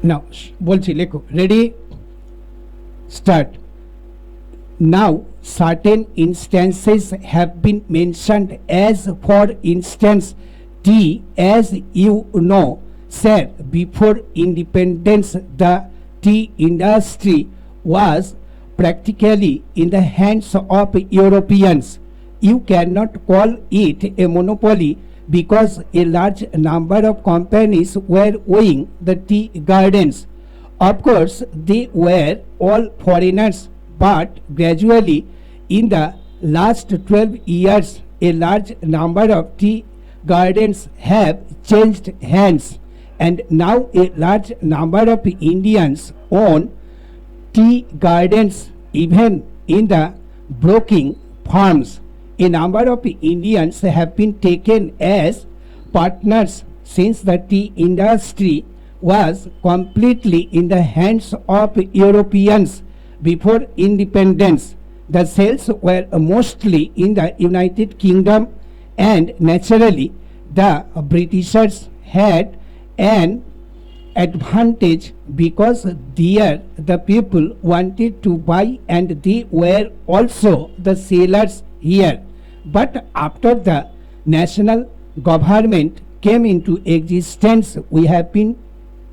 নাও বলছি, লেখো, ready, start. Now, certain instances have been mentioned as, for instance, tea. As you know, sir, before independence, the tea industry was practically in the hands of Europeans. You cannot call it a monopoly because a large number of companies were owning the tea gardens. Of course, they were all foreigners, but gradually in the last 12 years, a large number of tea gardens have changed hands, and now a large number of Indians own tea gardens, even in the broking farms. A number of Indians have been taken as partners since the tea industry was completely in the hands of Europeans. Before independence, the sales were mostly in the United Kingdom, and naturally the Britishers had an advantage because there the people wanted to buy and they were also the sellers here. But after the national government came into existence, we have been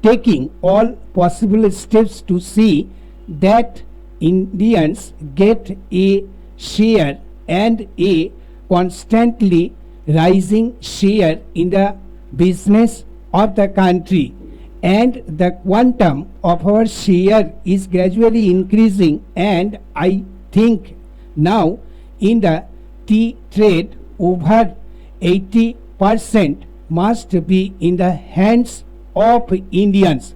taking all possible steps to see that Indians get a share, and a constantly rising share in the business of the country, and the quantum of our share is gradually increasing, and I think now in the tea trade over 80% must be in the hands of Indians.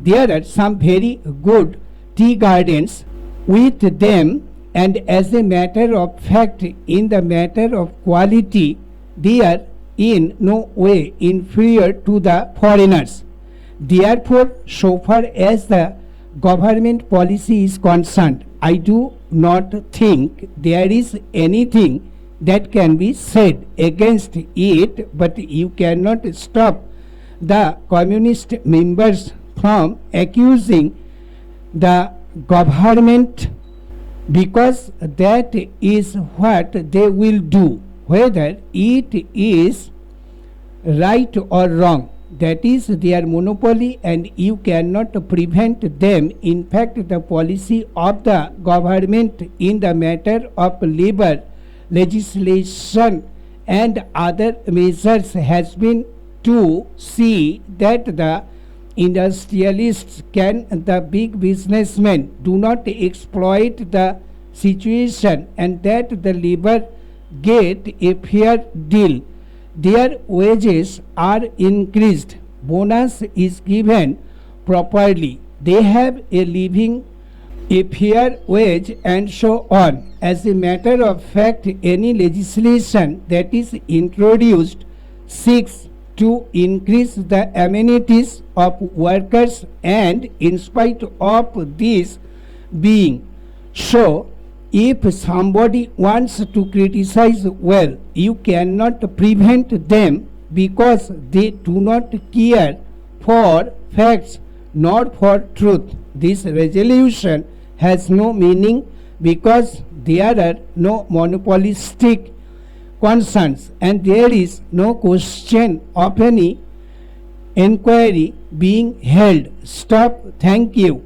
There are some very good tea gardens with them, and as a matter of fact, in the matter of quality, they are in no way inferior to the foreigners. Therefore, so far as the government policy is concerned, I do not think there is anything that can be said against it, but you cannot stop the communist members from accusing the government, because that is what they will do, whether it is right or wrong. That is their monopoly, and you cannot prevent them. In fact, the policy of the government in the matter of labor legislation and other measures has been to see that the industrialists the big businessmen do not exploit the situation, and that the labor get a fair deal. Their wages are increased, bonus is given properly, they have a living, a fair wage, and so on. As a matter of fact, any legislation that is introduced seeks to increase the amenities of workers, and in spite of this being so, if somebody wants to criticize, well, you cannot prevent them because they do not care for facts nor for truth. This resolution has no meaning because there are no monopolistic concerns, and there is no question of any inquiry being held. Stop. Thank you.